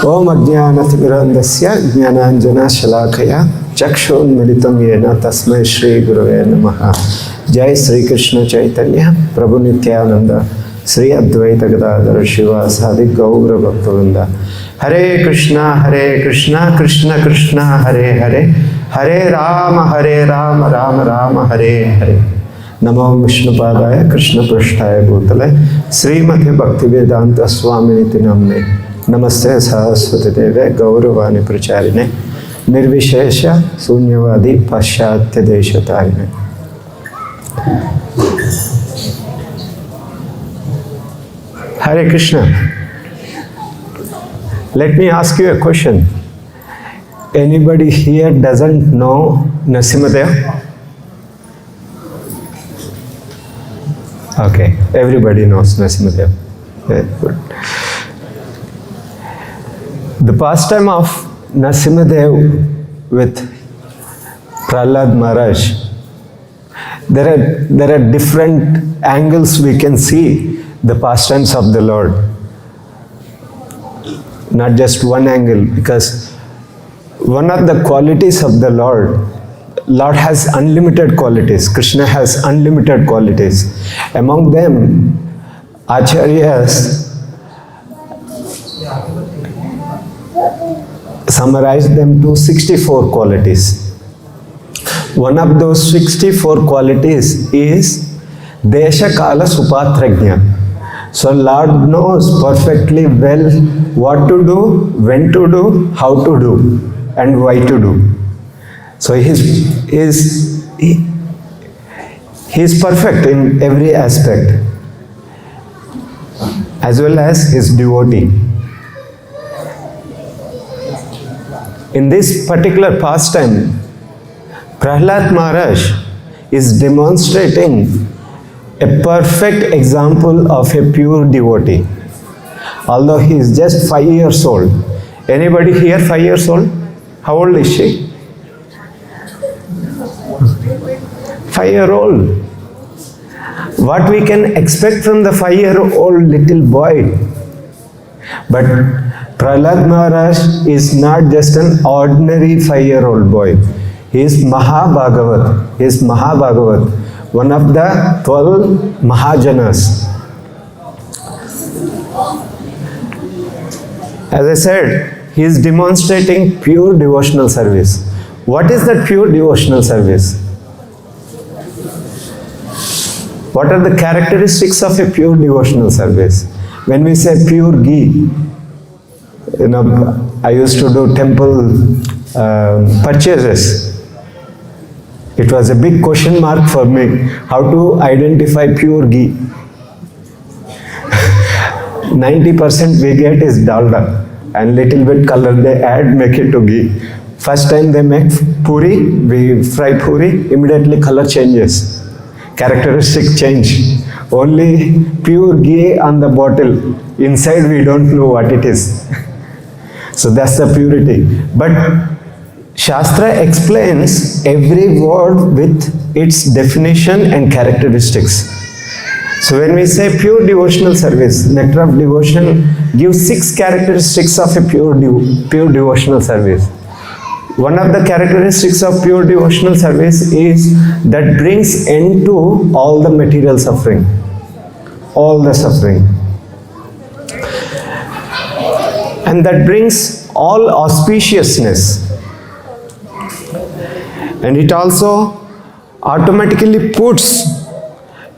Om Ajnanathmirandasya Jnananjana Shalakaya Chakshunmilitam Yena Tasmai Shri Gurave Namaha. Jai Sri Krishna Chaitanya Prabhu Nityananda Sri Advaita Gadadhara Shiva Sadi Gaura Bhaktavinda. Hare Krishna Krishna Krishna Hare Hare Hare Rama Rama Rama Hare Hare. Namo Vishnupadaya Krishna Prasthaya Bhutale Srimati Bhaktivedanta Swaminiti Namne Namaste Saraswati Deve Gauravani Pracharine Nirvishesha Sunyavadi Paschatya Deshatarine. Hare Krishna. Let me ask you a question. Anybody here doesn't know Narsimha? Okay, everybody knows Narsimha. Very good. The pastime of Narsimha with Prahlad Maharaj, there are different angles we can see the pastimes of the Lord. Not just one angle, because one of the qualities of the Lord has unlimited qualities. Krishna has unlimited qualities. Among them, Acharyas summarized them to 64 qualities. One of those 64 qualities is Desha Kala Supatrajna. So Lord knows perfectly well what to do, when to do, how to do, and why to do. So he is perfect in every aspect, as well as his devotee. In this particular pastime, Prahlad Maharaj is demonstrating a perfect example of a pure devotee. Although he is just 5 years old. Anybody here 5 years old? How old is she? 5-year-old. What we can expect from the 5-year-old little boy? But Prahlad Maharaj is not just an ordinary 5-year-old boy. He is Mahabhagavat. He is Mahabhagavat, one of the 12 Mahajanas. As I said, he is demonstrating pure devotional service. What is that pure devotional service? What are the characteristics of a pure devotional service? When we say pure ghee, I used to do temple purchases. It was a big question mark for me, how to identify pure ghee. 90% we get is dalda, and little bit color they add, make it to ghee. First time they make puri, we fry puri, immediately color changes. Characteristic change. Only pure ghee on the bottle. Inside we don't know what it is. So that's the purity. But Shastra explains every word with its definition and characteristics. So when we say pure devotional service, Nectar of Devotion gives 6 characteristics of a pure devotional service. One of the characteristics of pure devotional service is that brings end to all the material suffering. All the suffering. And that brings all auspiciousness. And it also automatically puts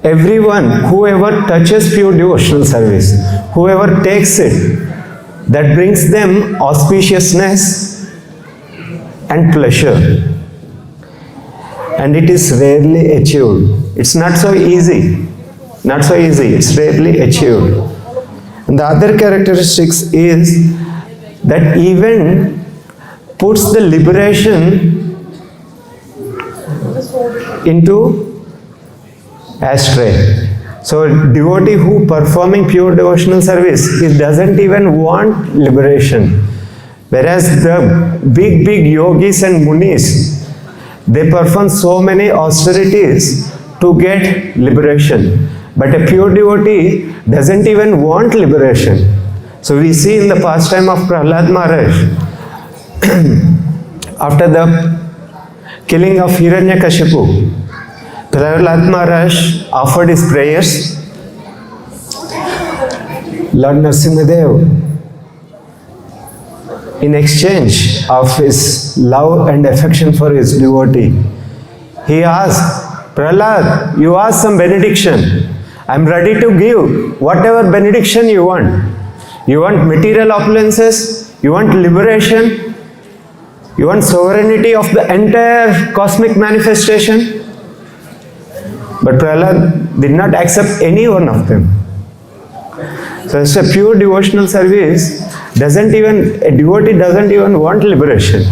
everyone, whoever touches pure devotional service, whoever takes it, that brings them auspiciousness and pleasure. and it is rarely achieved. It's not so easy. Not so easy. It's rarely achieved. And the other characteristics is that even puts the liberation into astray. So devotee who performing pure devotional service, he doesn't even want liberation. Whereas the big yogis and munis, they perform so many austerities to get liberation. But a pure devotee doesn't even want liberation. So we see in the pastime of Prahlad Maharaj, after the killing of Hiranyakashipu, Prahlad Maharaj offered his prayers. Lord Narsimha, in exchange of his love and affection for his devotee, he asked, Prahlad, you ask some benediction. I am ready to give whatever benediction you want. You want material opulences, you want liberation, you want sovereignty of the entire cosmic manifestation. But Prahlad did not accept any one of them. So it's a pure devotional service. A devotee doesn't even want liberation.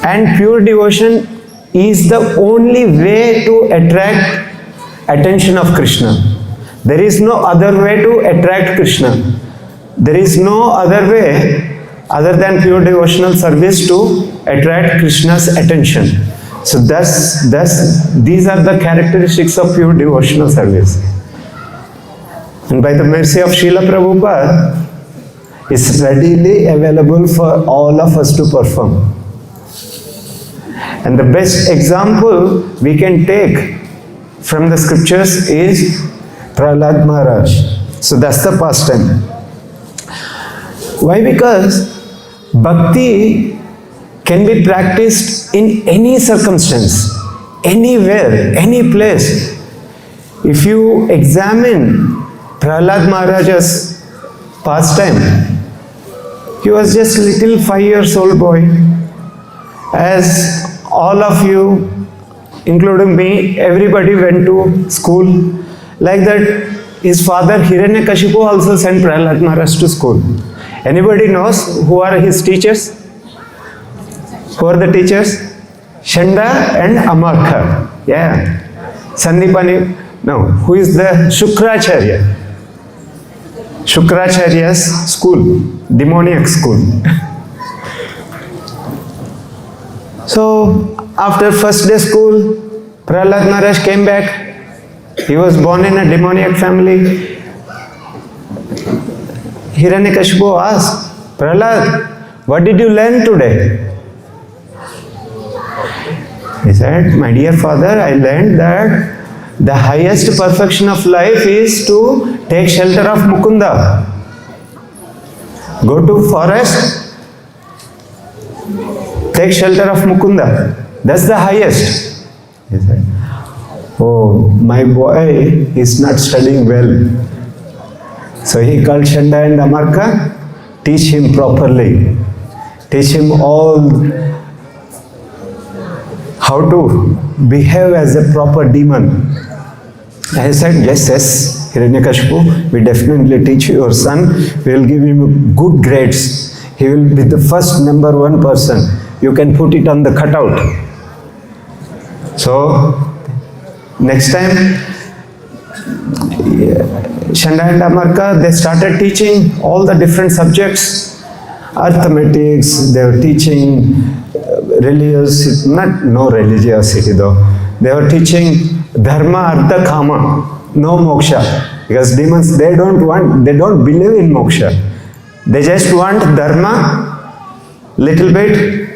And pure devotion is the only way to attract attention of Krishna. There is no other way to attract Krishna. There is no other way other than pure devotional service to attract Krishna's attention. So thus these are the characteristics of pure devotional service. And by the mercy of Srila Prabhupada, is readily available for all of us to perform. And the best example we can take from the scriptures is Prahlad Maharaj. So that's the pastime. Why? Because bhakti can be practiced in any circumstance, anywhere, any place. If you examine Prahlad Maharaj's pastime, he was just little 5 years old boy. As all of you, including me, everybody went to school. Like that, his father Hiranyakashipu also sent Prahlad Maharaj to school. Anybody knows who are his teachers? Who are the teachers? Shanda and Amarka. Yeah. Sandipani. No. Who is the Shukracharya? Shukracharya's school. Demoniac school. So, after first day school, Prahlad Maharaj came back. He was born in a demoniac family. Hiranyakashipu asked, Prahlad, what did you learn today? He said, my dear father, I learned that the highest perfection of life is to take shelter of Mukunda. Go to forest, take shelter of Mukunda. That's the highest. He said, oh, my boy is not studying well. So he called Shanda and Amarka, teach him properly. Teach him all how to behave as a proper demon. I said, yes, Hiranyakashipu, we definitely teach your son. We will give him good grades. He will be the first #1 person. You can put it on the cutout. So, next time, Shanda and Amarka, they started teaching all the different subjects. Arithmetics, they were teaching no religiosity though. They were teaching dharma, artha, kama, no moksha. Because demons, they don't believe in moksha. They just want dharma, little bit,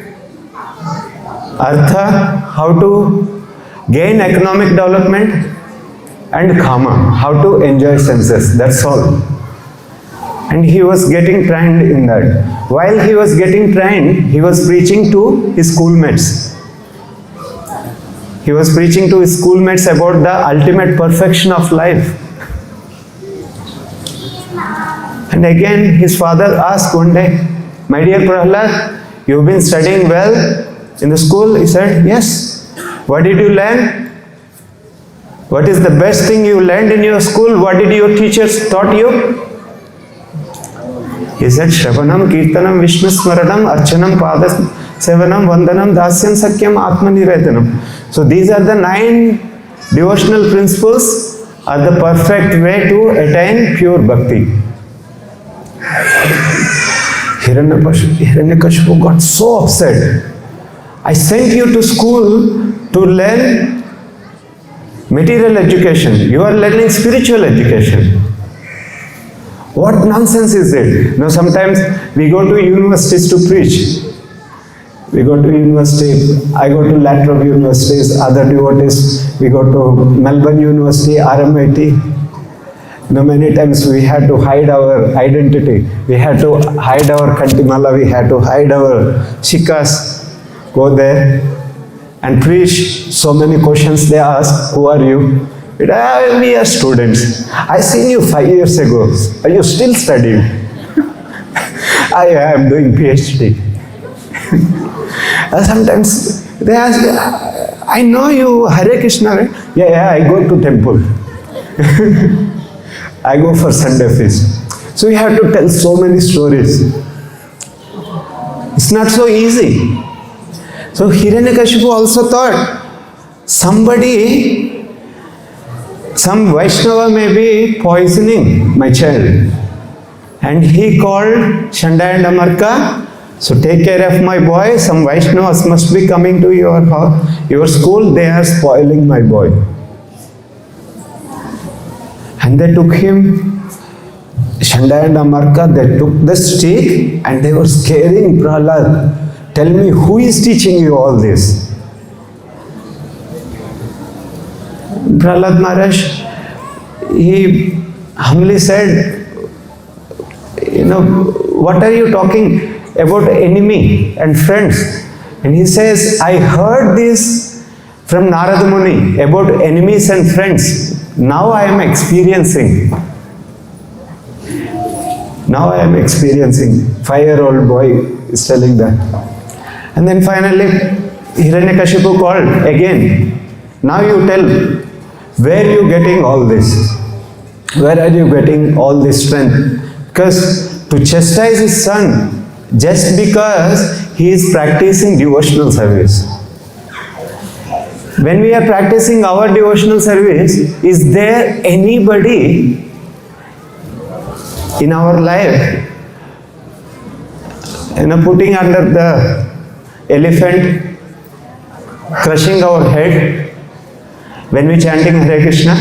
artha, how to gain economic development, and kama, how to enjoy senses. That's all. And he was getting trained in that. While he was getting trained, he was preaching to his schoolmates. He was preaching to his schoolmates about the ultimate perfection of life. And again, his father asked one day, my dear Prahlad, you've been studying well in the school? He said, yes. What did you learn? What is the best thing you learned in your school? What did your teachers taught you? He said, Shravanam, Kirtanam, Vishnu Smaranam, Archanam, Padas, Sevanam, Vandanam, Dasyam, Sakyam, Atmanivedanam. So these are the 9 devotional principles are the perfect way to attain pure bhakti. Hiranyakashipu got so upset. I sent you to school to learn material education. You are learning spiritual education. What nonsense is it? Now sometimes we go to universities to preach. We go to university, I go to lateral universities, other devotees, we go to Melbourne University, RMIT. Many times we had to hide our identity. We had to hide our kantimala, we had to hide our shikas. Go there and preach. So many questions they ask, who are you? We are students. I seen you 5 years ago. Are you still studying? I am doing PhD. Sometimes they ask, I know you Hare Krishna, right? Yeah, I go to temple. I go for Sunday feast. So we have to tell so many stories. It's not so easy. So Hiranyakashipu also thought somebody, some Vaishnava may be poisoning my child. And he called Shanda and Amarka. So take care of my boy. Some Vaishnavas must be coming to your house, your school. They are spoiling my boy. And they took him, Shanda and Amarka, they took the stick and they were scaring Prahlad. Tell me, who is teaching you all this? Prahlad Maharaj, he humbly said, what are you talking about enemy and friends? And he says, I heard this from Narada Muni about enemies and friends. Now I am experiencing. Now I am experiencing. 5-year-old boy is telling that. And then finally, Hiranyakashipu called again. Now you tell, where are you getting all this? Where are you getting all this strength? Because to chastise his son just because he is practicing devotional service. When we are practicing our devotional service, is there anybody in our life, putting under the elephant, crushing our head when we chanting Hare Krishna?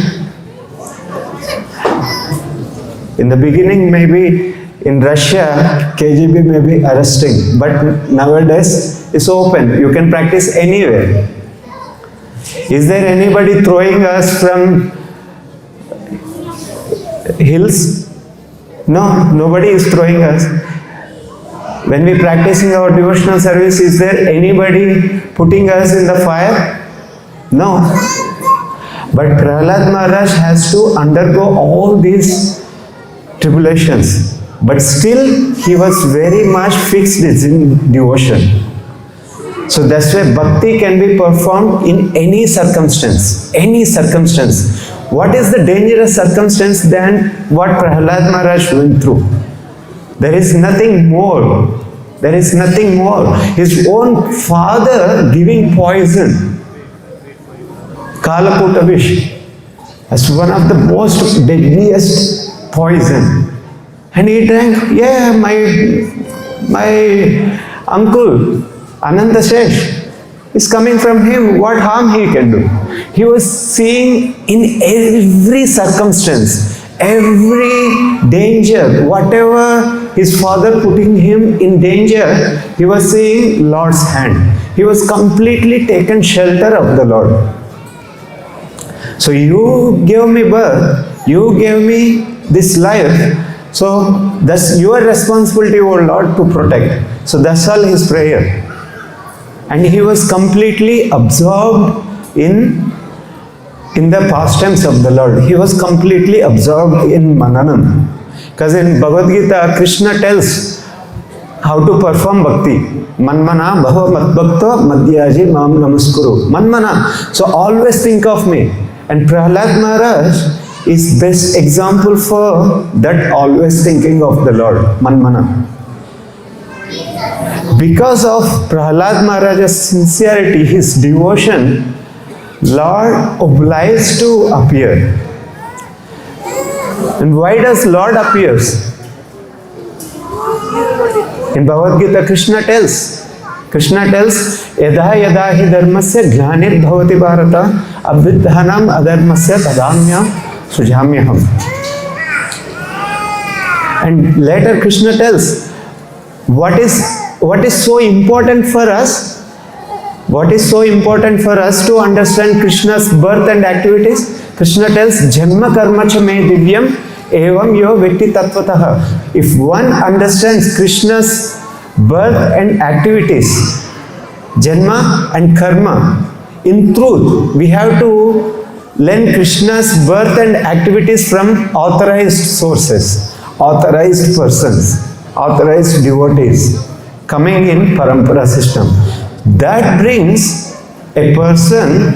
In the beginning, maybe in Russia, KGB may be arresting, but nowadays it's open. You can practice anywhere. Is there anybody throwing us from hills? No, nobody is throwing us. When we practicing our devotional service, is there anybody putting us in the fire? No. But Prahlad Maharaj has to undergo all these tribulations. But still, he was very much fixed in devotion. So that's why bhakti can be performed in any circumstance. Any circumstance. What is the dangerous circumstance than what Prahlad Maharaj went through? There is nothing more. There is nothing more. His own father giving poison. Kalaputta Vish. As one of the most deadliest poison. And he drank, yeah, my uncle, Anant is coming from him, what harm he can do? He was seeing in every circumstance, every danger, whatever his father putting him in danger, he was seeing Lord's hand. He was completely taken shelter of the Lord. So you gave me birth, you gave me this life, so that's your responsibility, O Lord, to protect. So that's all his prayer. And he was completely absorbed in the pastimes of the Lord. He was completely absorbed in Mananam. Because in Bhagavad Gita, Krishna tells, how to perform bhakti. Manmana bhava madbhakta madhyaji mam namaskuru. Manmana. So always think of me. And Prahlad Maharaj is best example for that always thinking of the Lord. Manmana. Because of Prahlad Maharaj's sincerity, his devotion, Lord obliged to appear. And why does Lord appears? In Bhagavad Gita, Krishna tells, Yada yada hi dharmasya jnanir bhavati bharata abvidhanam adharmasya tadamyam sujamyaham. And later Krishna tells, what is so important for us? What is so important for us to understand Krishna's birth and activities? Krishna tells, Janma karma cha me divyam evam yo vikti tattvataha. If one understands Krishna's birth and activities, Janma and karma, in truth, we have to learn Krishna's birth and activities from authorized sources, authorized persons, authorized devotees coming in parampara system. That brings a person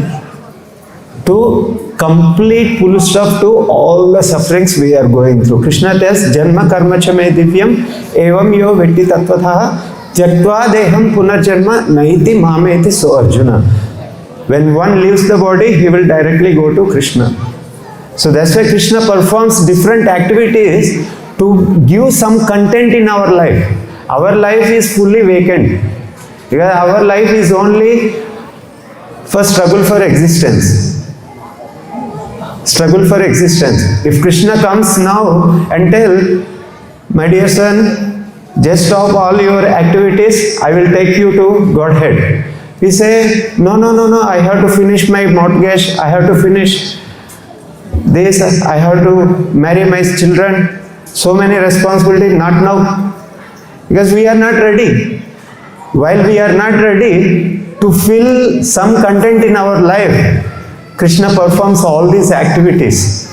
to complete full stop to all the sufferings we are going through. Krishna tells, Janma karma cha me divyam evam yo vetti tattvataha tyaktva deham punarjanma naiti mameti so Arjuna. When one leaves the body, he will directly go to Krishna. So that's why Krishna performs different activities to give some content in our life. Our life is fully vacant. Because our life is only for struggle for existence. Struggle for existence. If Krishna comes now and tell, my dear son, just stop all your activities, I will take you to Godhead. We say, no, I have to finish my mortgage, I have to finish this, I have to marry my children, so many responsibilities, not now. Because we are not ready. While we are not ready to fill some content in our life, Krishna performs all these activities.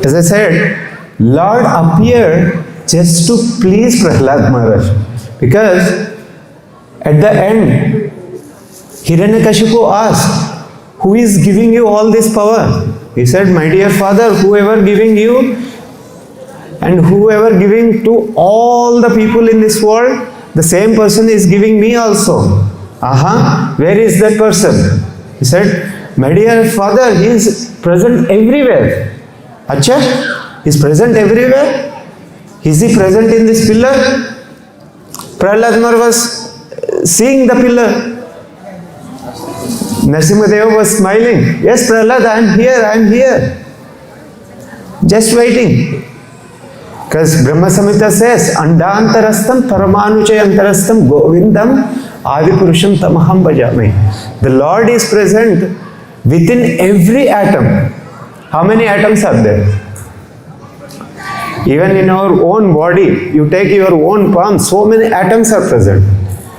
As I said, Lord appeared just to please Prahlad Maharaj. Because at the end, Hiranyakashipu asked, who is giving you all this power? He said, my dear father, whoever giving you and whoever giving to all the people in this world, the same person is giving me also. Where is that person? He said, my dear father, he is present everywhere. Acha, he is present everywhere? Is he present in this pillar? Prahlad Maharaj was seeing the pillar. Narsimha was smiling. Yes, Prahlad, I am here. Just waiting. Because Brahma Samhita says, Andantarastam Paramanuchayantarastam Govindam Adipurusham Tamaham Bhajami. The Lord is present within every atom. How many atoms are there? Even in our own body, you take your own palm, so many atoms are present.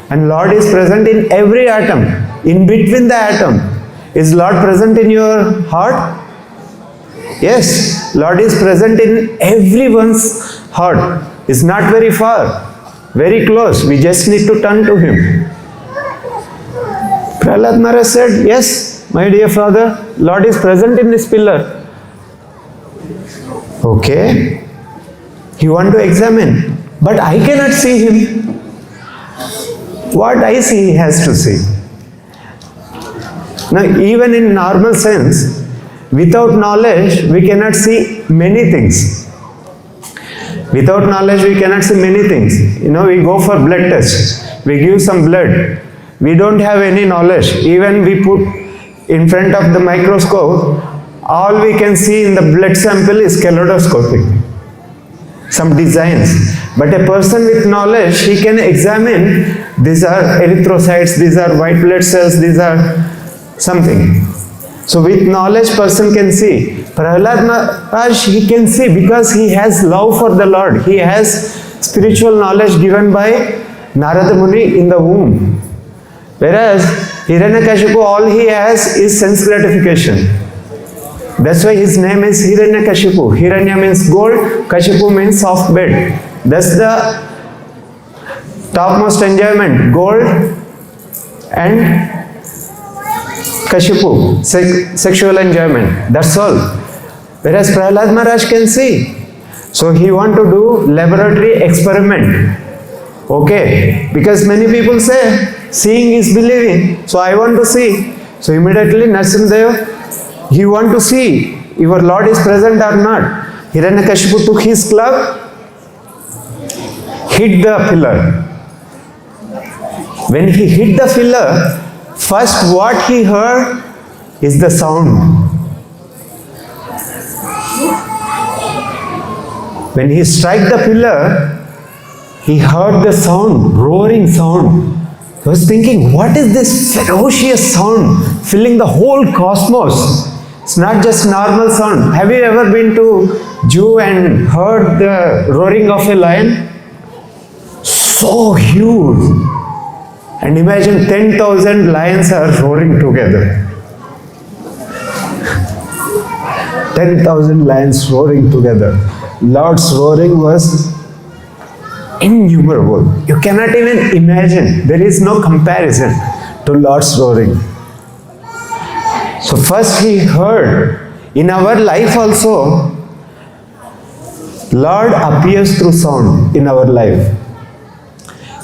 And Lord is present in every atom. In between the atom, is Lord present in your heart? Yes, Lord is present in everyone's heart. It's not very far, very close. We just need to turn to Him. Prahlad Maharaj said, yes, my dear father, Lord is present in this pillar. Okay, you want to examine, but I cannot see Him. What I see, He has to see. Now, even in normal sense, without knowledge, we cannot see many things. Without knowledge, we cannot see many things. You know, we go for blood test. We give some blood. We don't have any knowledge. Even we put in front of the microscope, all we can see in the blood sample is kaleidoscopic. Some designs. But a person with knowledge, he can examine, these are erythrocytes, these are white blood cells, these are something. So with knowledge, person can see. Prahlad Maharaj, he can see because he has love for the Lord. He has spiritual knowledge given by Narada Muni in the womb. Whereas Hiranyakashipu, all he has is sense gratification. That's why his name is Hiranyakashipu. Hiranya means gold, Kashipu means soft bed. That's the topmost enjoyment, gold and Kashipu, sexual enjoyment. That's all. Whereas Prahlad Maharaj can see. So he want to do laboratory experiment. Okay, because many people say seeing is believing. So I want to see. So immediately Narsimha, he want to see your Lord is present or not. Hiranyakashipu took his club, hit the pillar. When he hit the pillar, first what he heard is the sound. When he struck the pillar, he heard the sound, roaring sound. He was thinking, what is this ferocious sound filling the whole cosmos? It's not just normal sound. Have you ever been to zoo and heard the roaring of a lion? So huge. And imagine 10,000 lions are roaring together. 10,000 lions roaring together. Lord's roaring was innumerable. You cannot even imagine. There is no comparison to Lord's roaring. So first he heard. In our life also, Lord appears through sound in our life.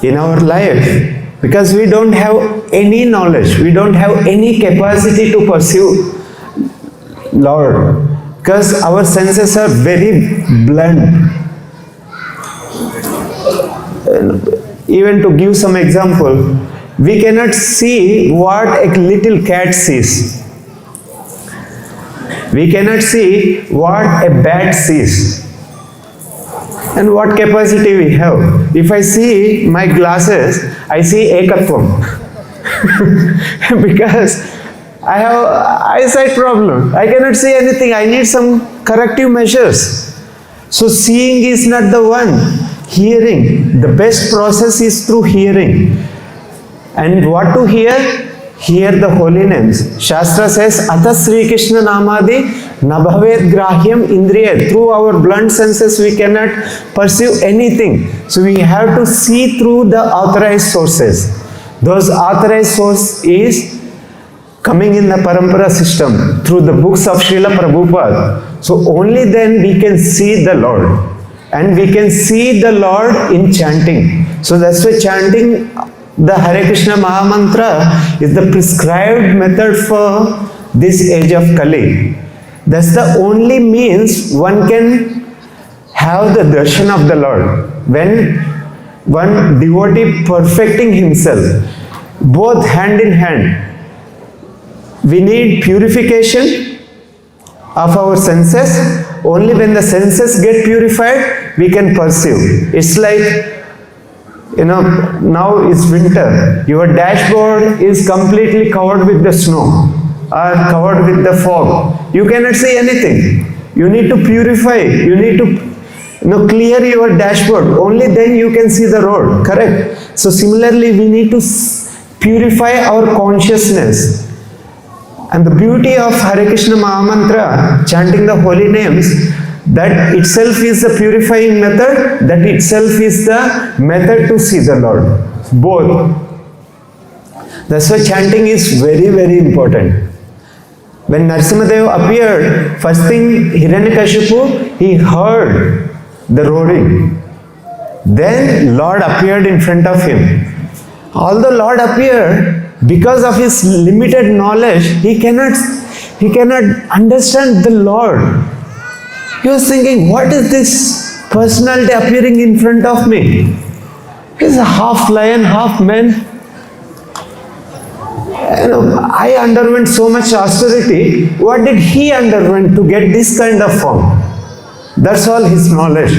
In our life, because we don't have any knowledge, we don't have any capacity to pursue Lord, because our senses are very blunt. Even to give some example, we cannot see what a little cat sees. We cannot see what a bat sees. And what capacity we have. If I see my glasses, I see ekatvam. Because I have eyesight problem. I cannot see anything. I need some corrective measures. So seeing is not the one. Hearing. The best process is through hearing. And what to hear? Hear the holy names. Shastra says, Atha Sri Krishna Namadi Nabhavet Grahyam Indriya. Through our blunt senses we cannot perceive anything. So we have to see through the authorized sources. Those authorized source is coming in the Parampara system through the books of Srila Prabhupada. So only then we can see the Lord. And we can see the Lord in chanting. So that's why chanting the Hare Krishna Mahamantra is the prescribed method for this age of Kali. That's the only means one can have the darshan of the Lord. When one devotee perfecting himself, both hand in hand, we need purification of our senses. Only when the senses get purified, we can perceive. It's like, now it's winter. Your dashboard is completely covered with the snow or covered with the fog. You cannot see anything. You need to purify. You need to clear your dashboard. Only then you can see the road. Correct? So similarly, we need to purify our consciousness. And the beauty of Hare Krishna Mahamantra, chanting the holy names, that itself is the purifying method, that itself is the method to see the Lord. Both. That's why chanting is very, very important. When Narsimha appeared, first thing Hiranyakashipu, he heard the roaring. Then Lord appeared in front of him. Although Lord appeared, because of his limited knowledge, he cannot understand the Lord. He was thinking, what is this personality appearing in front of me? He's a half lion, half man. I underwent so much austerity. What did he underwent to get this kind of form? That's all his knowledge.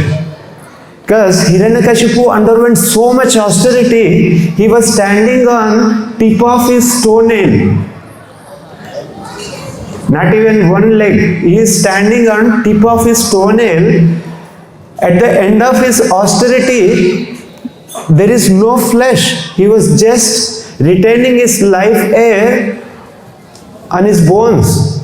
Because Hiranyakashipu underwent so much austerity, he was standing on tip of his toenail. Not even one leg. He is standing on tip of his toenail. At the end of his austerity, there is no flesh. He was just retaining his life air on his bones.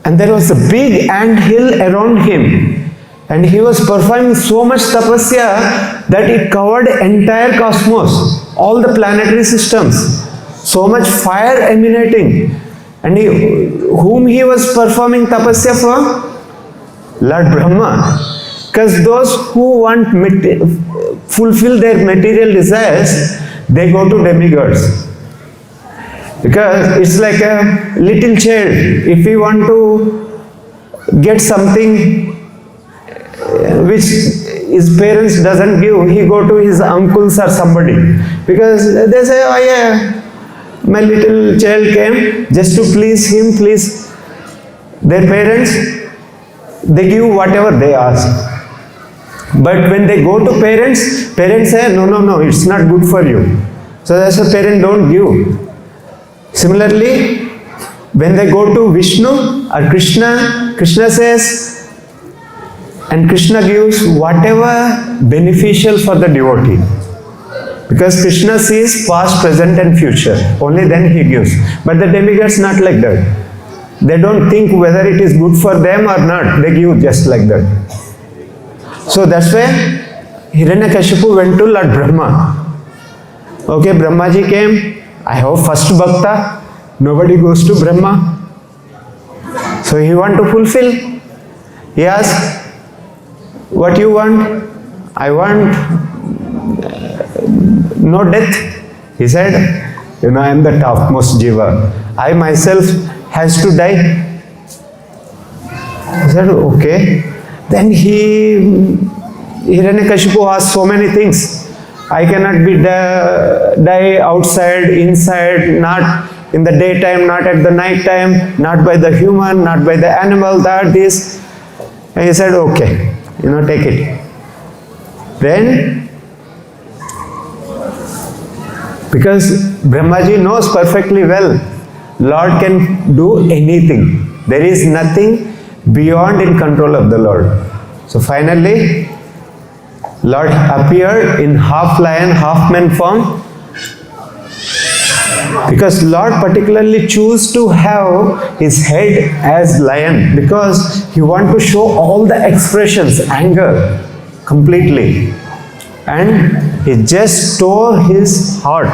And there was a big ant hill around him. And he was performing so much tapasya that it covered entire cosmos, all the planetary systems. So much fire emanating. And whom he was performing tapasya for? Lord Brahma. Because those who want fulfill their material desires, they go to demigods. Because it's like a little child. If he want to get something which his parents doesn't give, he go to his uncles or somebody. Because they say, oh yeah, my little child came just to please him, please their parents. They give whatever they ask. But when they go to parents, parents say, no, it's not good for you. So that's why parents don't give. Similarly, when they go to Vishnu or Krishna, Krishna says, and Krishna gives whatever beneficial for the devotee. Because Krishna sees past, present and future. Only then he gives. But the demigods not like that. They don't think whether it is good for them or not. They give just like that. So that's why Hiranyakashipu went to Lord Brahma. Okay, Brahmaji came. I have first bhakta. Nobody goes to Brahma. So he want to fulfill. He asked, what you want? I want no death. He said, I am the topmost jiva. I myself has to die. He said, okay. Then Hiranyakashipu asked so many things. I cannot be die outside, inside, not in the daytime, not at the night time, not by the human, not by the animal, that this. And he said, okay, take it. Then, because Brahmaji knows perfectly well, Lord can do anything. There is nothing beyond in control of the Lord. So finally, Lord appeared in half lion, half man form. Because Lord particularly chose to have his head as lion because he want to show all the expressions, anger completely. And he just tore his heart.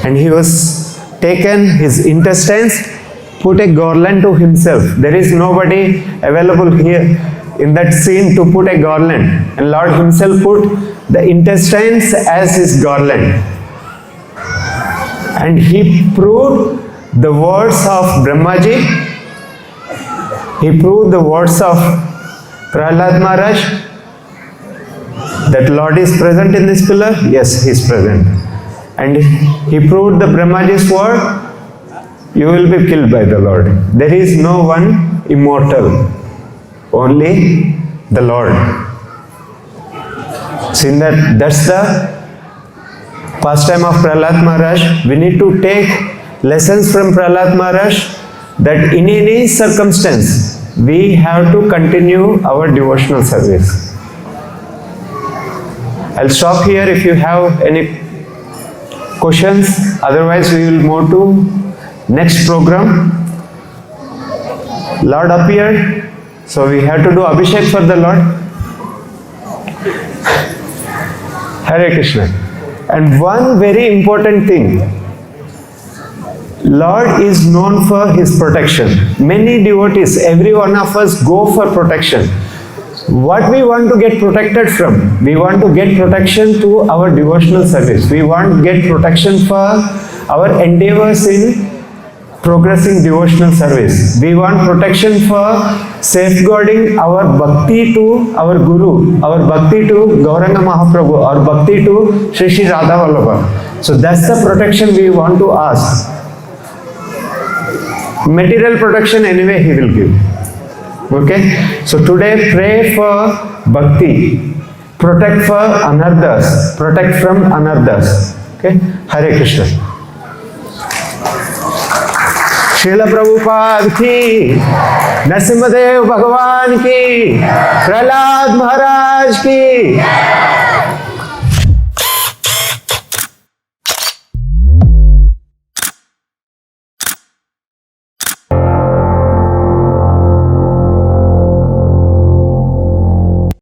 And he was taken his intestines, put a garland to himself. There is nobody available here in that scene to put a garland. And Lord himself put the intestines as his garland. And he proved the words of Brahmaji. He proved the words of Prahlad Maharaj. That Lord is present in this pillar? Yes, he is present. And he proved the Brahmaji's word. You will be killed by the Lord. There is no one immortal. Only the Lord. See that's the pastime of Prahlad Maharaj. We need to take lessons from Prahlad Maharaj that in any circumstance we have to continue our devotional service. I'll stop here if you have any questions. Otherwise we will move to next program. Lord appeared. So we have to do Abhishek for the Lord. Hare Krishna. And one very important thing, Lord is known for his protection. Many devotees, every one of us go for protection. What we want to get protected from? We want to get protection to our devotional service. We want to get protection for our endeavors in progressing devotional service. We want protection for safeguarding our bhakti to our Guru, our bhakti to Gauranga Mahaprabhu, our bhakti to Sri Sri Radha Vallabha. So that's the protection we want to ask. Material protection anyway he will give. Okay? So today pray for bhakti. Protect for anarthas. Protect from anarthas. Okay? Hare Krishna. Srila Prabhupada की, नरसिम्हा देव भगवान की, प्रहलाद महाराज की,